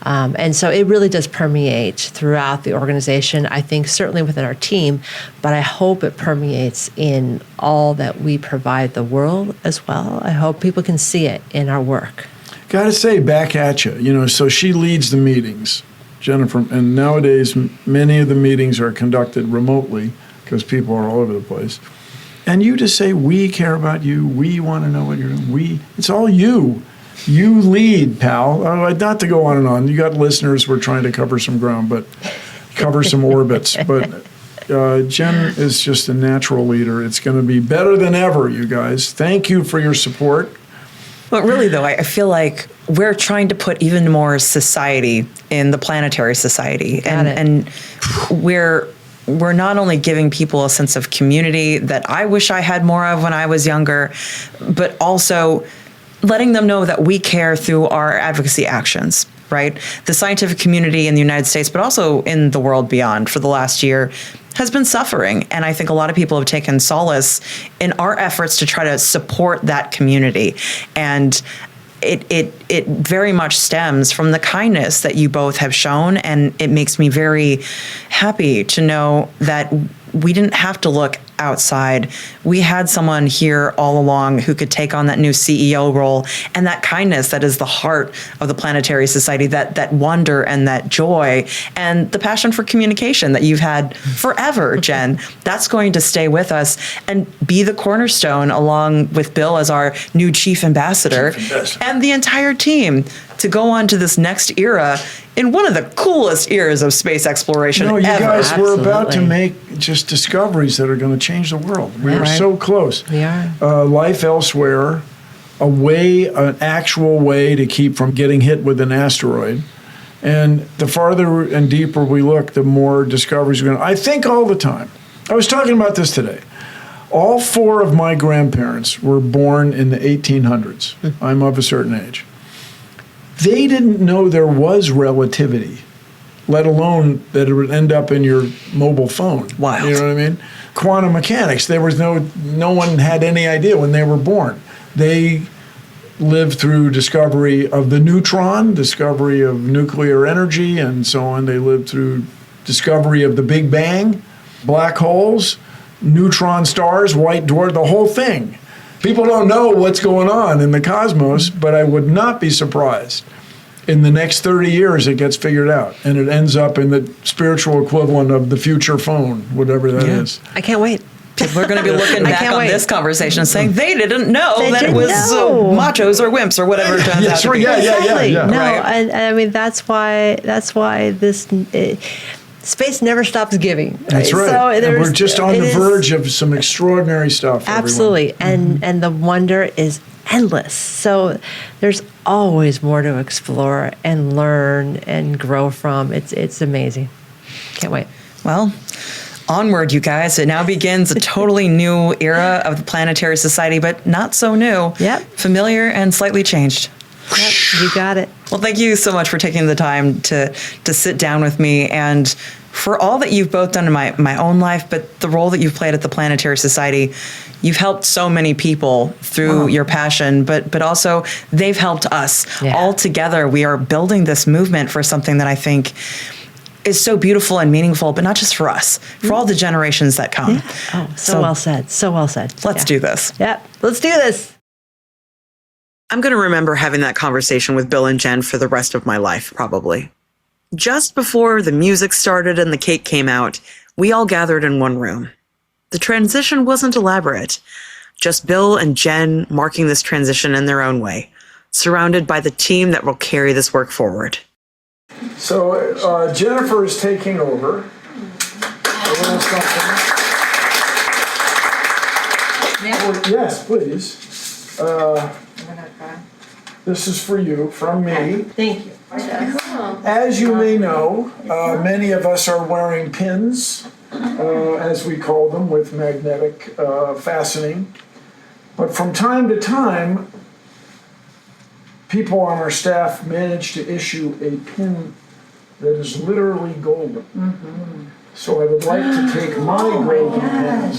And so it really does permeate throughout the organization, I think certainly within our team, but I hope it permeates in all that we provide the world as well. I hope people can see it in our work. got to say, back at you. So she leads the meetings, Jennifer, and nowadays many of the meetings are conducted remotely because people are all over the place. And you just say, we care about you. We want to know what you're doing. It's all you. You lead, pal. Not to go on and on. You got listeners. We're trying to cover some ground, but cover some orbits. But Jenn is just a natural leader. It's going to be better than ever, you guys. Thank you for your support. But really, though, I feel like we're trying to put even more society in the Planetary Society. And we're not only giving people a sense of community that I wish I had more of when I was younger, but also letting them know that we care through our advocacy actions, right? The scientific community in the United States, but also in the world beyond for the last year has been suffering. And I think a lot of people have taken solace in our efforts to try to support that community. And it very much stems from the kindness that you both have shown. And it makes me very happy to know that we didn't have to look outside. We had someone here all along who could take on that new CEO role, and that kindness that is the heart of the Planetary Society, that wonder and that joy and the passion for communication that you've had forever, Jenn. That's going to stay with us and be the cornerstone along with Bill as our new chief ambassador. And the entire team to go on to this next era in one of the coolest eras of space exploration You ever. guys were about to Absolutely. make just discoveries that are going to change the world. We Yeah. are Right. so close. We are. Life elsewhere, an actual way to keep from getting hit with an asteroid. And the farther and deeper we look, the more discoveries we're going to. I think all the time. I was talking about this today. All 4 of my grandparents were born in the 1800s. I'm of a certain age. They didn't know there was relativity, let alone that it would end up in your mobile phone. Wild. You know what I mean? Quantum mechanics, there was no one had any idea when they were born. They lived through discovery of the neutron, discovery of nuclear energy, and so on. They lived through discovery of the Big Bang, black holes, neutron stars, white dwarf, the whole thing. People don't know what's going on in the cosmos, but I would not be surprised. In the next 30 years, it gets figured out, and it ends up in the spiritual equivalent of the future phone, whatever that is. I can't wait. People are going to be looking I back can't on wait. this conversation and saying they didn't know They that it didn't was know. machos or wimps or whatever it turns out to be. Exactly. No, Right. and I mean that's why this space never stops giving. That's right. So And we're just on the verge of some extraordinary stuff. everyone. Absolutely, and the wonder is endless. So there's always more to explore and learn and grow from. It's amazing. Can't wait. Well, onward, you guys. It now begins a totally new era of the Planetary Society, but not so new. Yep. Familiar and slightly changed. Yep, you got it. Well, thank you so much for taking the time to sit down with me and for all that you've both done in my own life, but the role that you've played at the Planetary Society. You've helped so many people through your passion, but also they've helped us. Yeah. All together, we are building this movement for something that I think is so beautiful and meaningful, but not just for us, for all the generations that come. Oh, so well said. So well said. Let's do this. Yep, let's do this. I'm going to remember having that conversation with Bill and Jenn for the rest of my life, probably. Just before the music started and the cake came out, we all gathered in one room. The transition wasn't elaborate, just Bill and Jenn marking this transition in their own way, surrounded by the team that will carry this work forward. So Jennifer is taking over. A little something. Oh, yes, please. This is for you, from me. Thank you. As you may know, many of us are wearing pins, as we call them, with magnetic fastening. But from time to time, people on our staff manage to issue a pin that is literally golden. So I would like to take my golden pin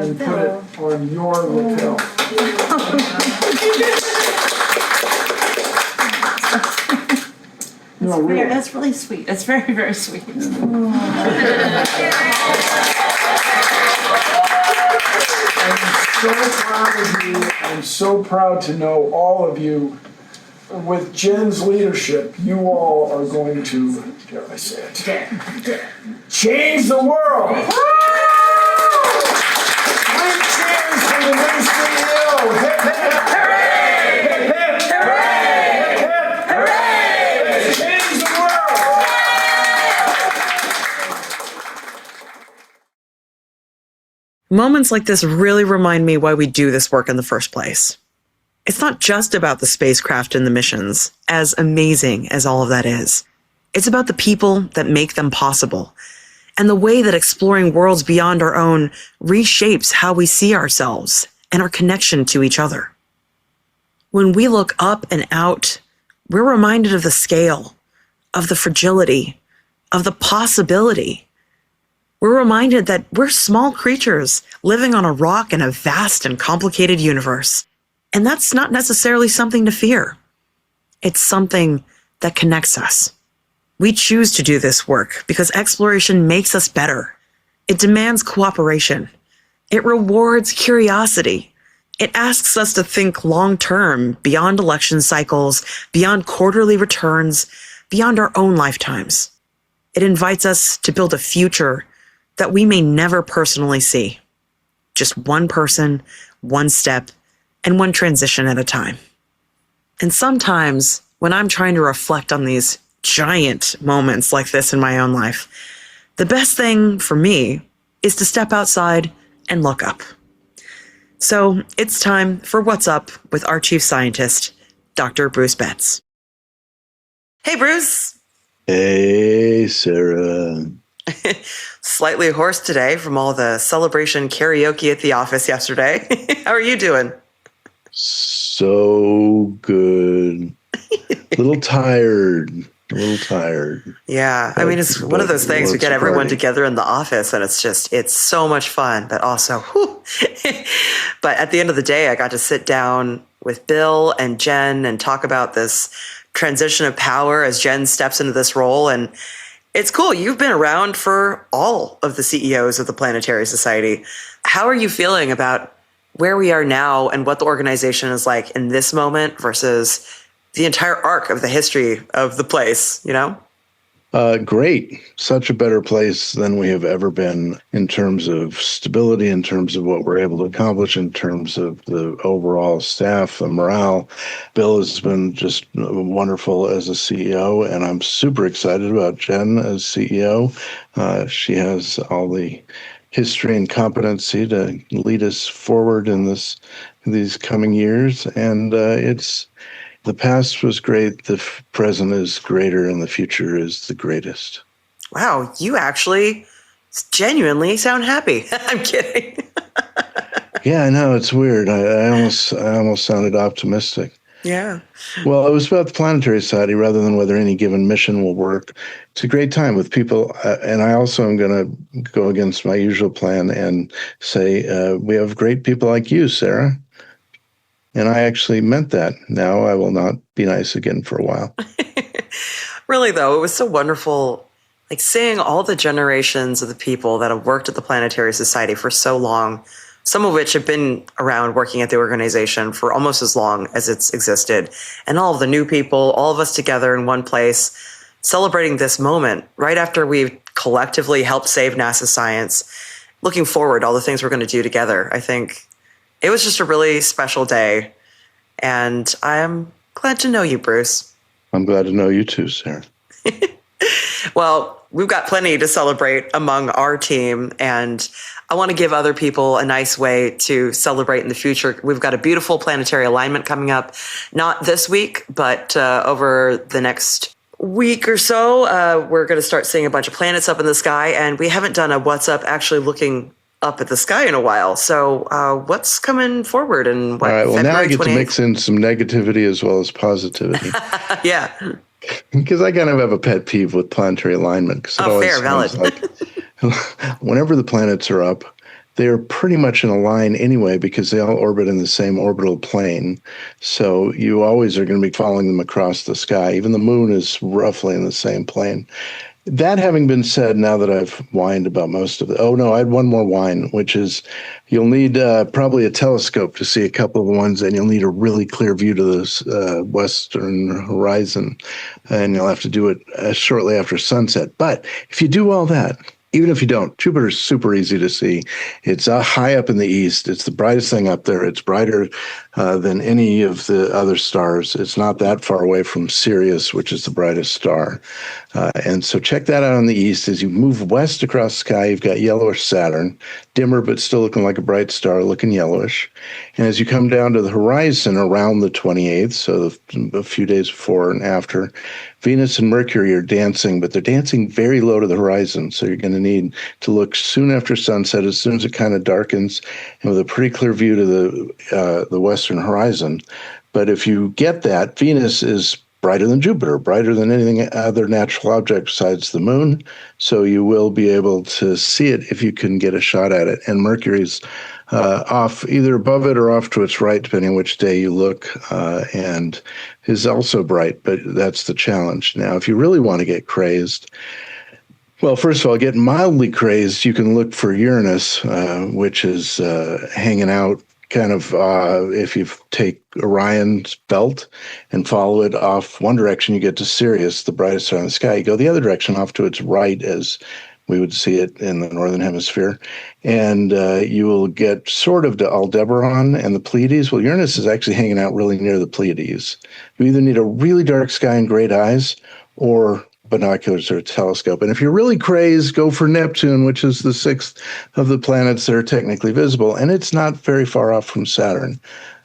and put it on your lapel. No, really. That's really sweet. That's very, very sweet. I'm so proud of you. I'm so proud to know all of you. With Jenn's leadership, you all are going to, dare I say it, change the world. Three cheers for the new CEO. Hip, hip, hooray! Hip, hip, hooray! Hip, hip, hooray! Change the world. Moments like this really remind me why we do this work in the first place. It's not just about the spacecraft and the missions, as amazing as all of that is. It's about the people that make them possible, and the way that exploring worlds beyond our own reshapes how we see ourselves and our connection to each other. When we look up and out, we're reminded of the scale, of the fragility, of the possibility. We're reminded that we're small creatures living on a rock in a vast and complicated universe. And that's not necessarily something to fear. It's something that connects us. We choose to do this work because exploration makes us better. It demands cooperation. It rewards curiosity. It asks us to think long-term, beyond election cycles, beyond quarterly returns, beyond our own lifetimes. It invites us to build a future that we may never personally see. Just one person, one step, and one transition at a time. And sometimes when I'm trying to reflect on these giant moments like this in my own life, the best thing for me is to step outside and look up. So it's time for What's Up with our chief scientist, Dr. Bruce Betts. Hey, Bruce. Hey, Sarah. Slightly hoarse today from all the celebration karaoke at the office yesterday. How are you doing? So good. A little tired. Yeah, I mean, it's one of those things. We get everyone together in the office and it's so much fun, but also, whew. But at the end of the day, I got to sit down with Bill and Jenn and talk about this transition of power as Jenn steps into this role. And it's cool. You've been around for all of the CEOs of the Planetary Society. How are you feeling about where we are now and what the organization is like in this moment versus the entire arc of the history of the place, you know? Great. Such a better place than we have ever been in terms of stability, in terms of what we're able to accomplish, in terms of the overall staff, the morale. Bill has been just wonderful as a CEO, and I'm super excited about Jenn as CEO. She has all the history and competency to lead us forward in these coming years, and the past was great, the present is greater, and the future is the greatest. Wow, you actually genuinely sound happy. I'm kidding. Yeah, I know, it's weird. I almost sounded optimistic. Yeah. Well, it was about the Planetary Society rather than whether any given mission will work. It's a great time with people, and I also am going to go against my usual plan and say we have great people like you, Sarah. And I actually meant that. Now I will not be nice again for a while. Really, though, it was so wonderful, like seeing all the generations of the people that have worked at the Planetary Society for so long, some of which have been around working at the organization for almost as long as it's existed, and all of the new people, all of us together in one place, celebrating this moment right after we've collectively helped save NASA science, looking forward to all the things we're going to do together. I think it was just a really special day, and I'm glad to know you, Bruce. I'm glad to know you too, Sarah. Well, we've got plenty to celebrate among our team, and I want to give other people a nice way to celebrate in the future. We've got a beautiful planetary alignment coming up, not this week, but over the next week or so. We're going to start seeing a bunch of planets up in the sky, and we haven't done a What's Up actually looking up at the sky in a while. So what's coming forward and what? All right, well, February now I get 28th? to mix in some negativity as well as positivity. Yeah. Because I kind of have a pet peeve with planetary alignment. Oh, fair, valid. Like whenever the planets are up, they're pretty much in a line anyway because they all orbit in the same orbital plane. So you always are going to be following them across the sky. Even the moon is roughly in the same plane. That having been said, now that I've whined about most of it, I had one more whine, which is you'll need probably a telescope to see a couple of the ones, and you'll need a really clear view to the western horizon, and you'll have to do it shortly after sunset. But if you do all that, even if you don't, Jupiter's super easy to see. It's high up in the east. It's the brightest thing up there. It's brighter than any of the other stars. It's not that far away from Sirius, which is the brightest star. And so check that out in the east. As you move west across the sky, you've got yellowish Saturn, dimmer but still looking like a bright star, looking yellowish. And as you come down to the horizon around the 28th, so a few days before and after, Venus and Mercury are dancing, but they're dancing very low to the horizon. So you're going to need to look soon after sunset, as soon as it kind of darkens, and with a pretty clear view to the western horizon. But if you get that, Venus is brighter than Jupiter, brighter than anything other natural object besides the moon. So you will be able to see it if you can get a shot at it. And Mercury's off either above it or off to its right, depending on which day you look, and is also bright, but that's the challenge. Now, if you really want to get crazed, well, first of all, get mildly crazed, you can look for Uranus, which is hanging out kind of, if you take Orion's belt and follow it off one direction, you get to Sirius, the brightest star in the sky. You go the other direction off to its right as We would see it in the northern hemisphere. And you will get sort of the Aldebaran and the Pleiades. Well, Uranus is actually hanging out really near the Pleiades. You either need a really dark sky and great eyes or binoculars or a telescope. And if you're really crazed, go for Neptune, which is the sixth of the planets that are technically visible. And it's not very far off from Saturn.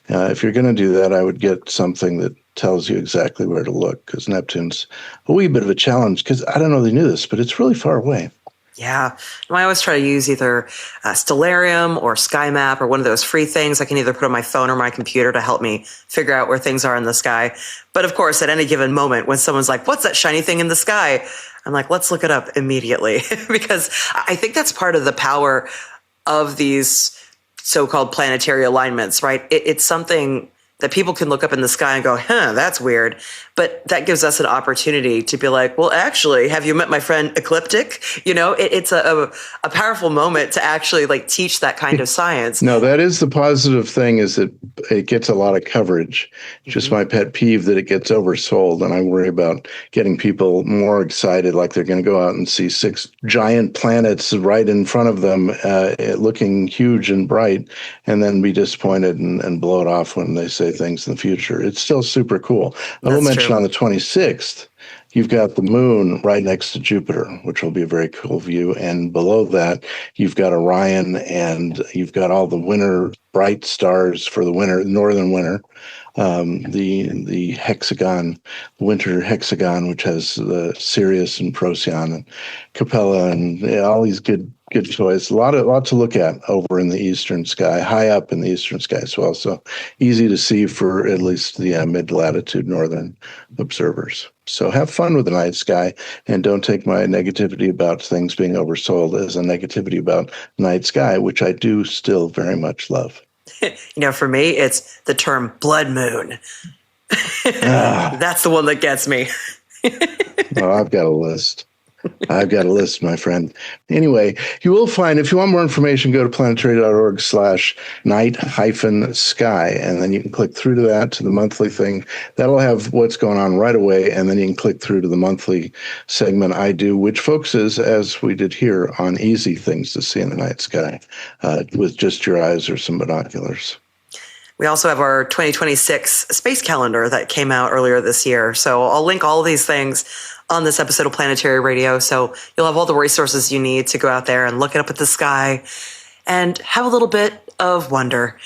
If you're going to do that, I would get something that tells you exactly where to look, because Neptune's a wee bit of a challenge, because I don't know if they knew this, but it's really far away. Yeah. I always try to use either Stellarium or SkyMap or one of those free things I can either put on my phone or my computer to help me figure out where things are in the sky. But of course, at any given moment, when someone's like, what's that shiny thing in the sky? I'm like, let's look it up immediately. Because I think that's part of the power of these so-called planetary alignments, right? It's something that people can look up in the sky and go, that's weird. But that gives us an opportunity to be like, well, actually, have you met my friend Ecliptic? It's a powerful moment to actually like teach that kind of science. No, that is the positive thing, is that it gets a lot of coverage. Just my pet peeve that it gets oversold. And I worry about getting people more excited, like they're going to go out and see 6 giant planets right in front of them, looking huge and bright, and then be disappointed and blow it off when they say things in the future. It's still super cool. I will mention on the 26th, you've got the moon right next to Jupiter, which will be a very cool view. And below that, you've got Orion, and you've got all the winter bright stars for the winter, northern winter. The hexagon, winter hexagon, which has the Sirius and Procyon and Capella and all these good choice. A lot to look at over in the eastern sky, high up in the eastern sky as well. So easy to see for at least the mid-latitude northern observers. So have fun with the night sky, and don't take my negativity about things being oversold as a negativity about night sky, which I do still very much love. For me, it's the term blood moon. That's the one that gets me. Oh, I've got a list. My friend. Anyway, you will find, if you want more information, go to planetary.org/night-sky, and then you can click through to that, to the monthly thing. That'll have what's going on right away, and then you can click through to the monthly segment I do, which focuses, as we did here, on easy things to see in the night sky with just your eyes or some binoculars. We also have our 2026 space calendar that came out earlier this year. So I'll link all of these things on this episode of Planetary Radio. So you'll have all the resources you need to go out there and look it up at the sky and have a little bit of wonder.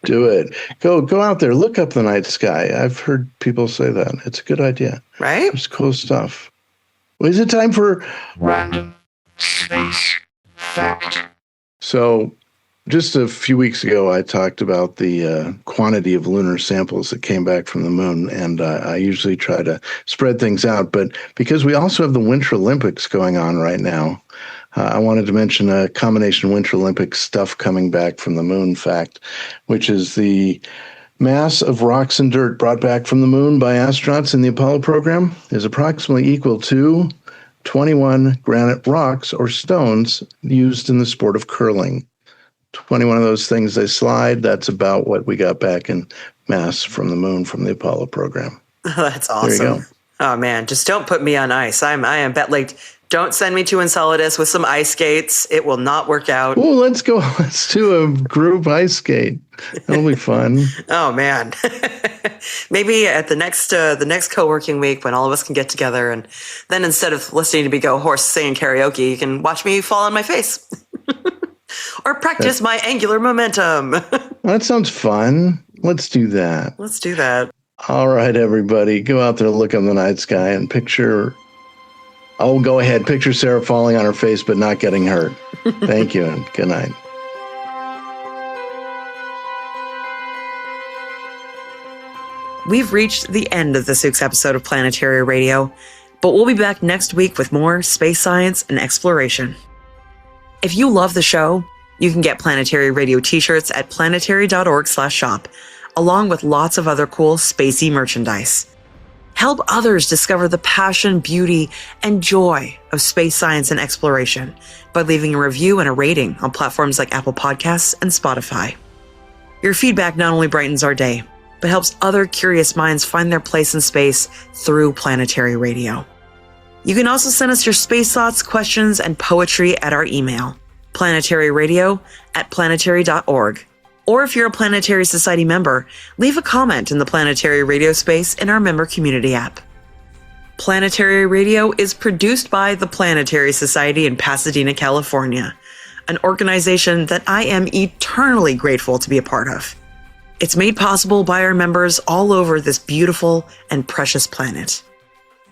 Do it. Go out there. Look up the night sky. I've heard people say that. It's a good idea. Right? It's cool stuff. Well, is it time for Random Space Fact? So just a few weeks ago, I talked about the quantity of lunar samples that came back from the moon, and I usually try to spread things out. But because we also have the Winter Olympics going on right now, I wanted to mention a combination Winter Olympics stuff coming back from the moon fact, which is the mass of rocks and dirt brought back from the moon by astronauts in the Apollo program is approximately equal to 21 granite rocks or stones used in the sport of curling. 21 of those things they slide, that's about what we got back in mass from the moon from the Apollo program. That's awesome. There you go. Oh man, just don't put me on ice. I am don't send me to Enceladus with some ice skates. It will not work out. Oh, let's go. Let's do a group ice skate. That'll be fun. Oh man. Maybe at the next co-working week when all of us can get together, and then instead of listening to me go hoarse singing karaoke, you can watch me fall on my face. Or practice my angular momentum. That sounds fun. Let's do that. Let's do that. All right, everybody. Go out there, look up the night sky, and picture... Oh, go ahead. Picture Sarah falling on her face but not getting hurt. Thank you, and good night. We've reached the end of this week's episode of Planetary Radio, but we'll be back next week with more space science and exploration. If you love the show, you can get Planetary Radio t-shirts at planetary.org/shop, along with lots of other cool spacey merchandise. Help others discover the passion, beauty, and joy of space science and exploration by leaving a review and a rating on platforms like Apple Podcasts and Spotify. Your feedback not only brightens our day, but helps other curious minds find their place in space through Planetary Radio. You can also send us your space thoughts, questions, and poetry at our email, planetaryradio@planetary.org. Or if you're a Planetary Society member, leave a comment in the Planetary Radio space in our member community app. Planetary Radio is produced by the Planetary Society in Pasadena, California, an organization that I am eternally grateful to be a part of. It's made possible by our members all over this beautiful and precious planet.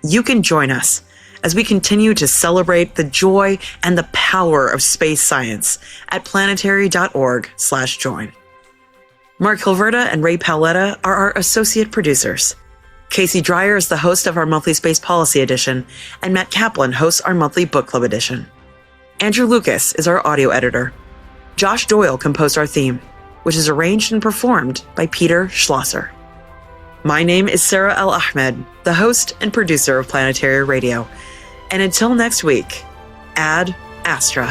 You can join us as we continue to celebrate the joy and the power of space science at planetary.org/join. Mark Hilverda and Ray Paoletta are our associate producers. Casey Dreyer is the host of our monthly Space Policy Edition, and Matt Kaplan hosts our monthly Book Club Edition. Andrew Lucas is our audio editor. Josh Doyle composed our theme, which is arranged and performed by Peter Schlosser. My name is Sarah Al-Ahmed, the host and producer of Planetary Radio. And until next week, Ad Astra.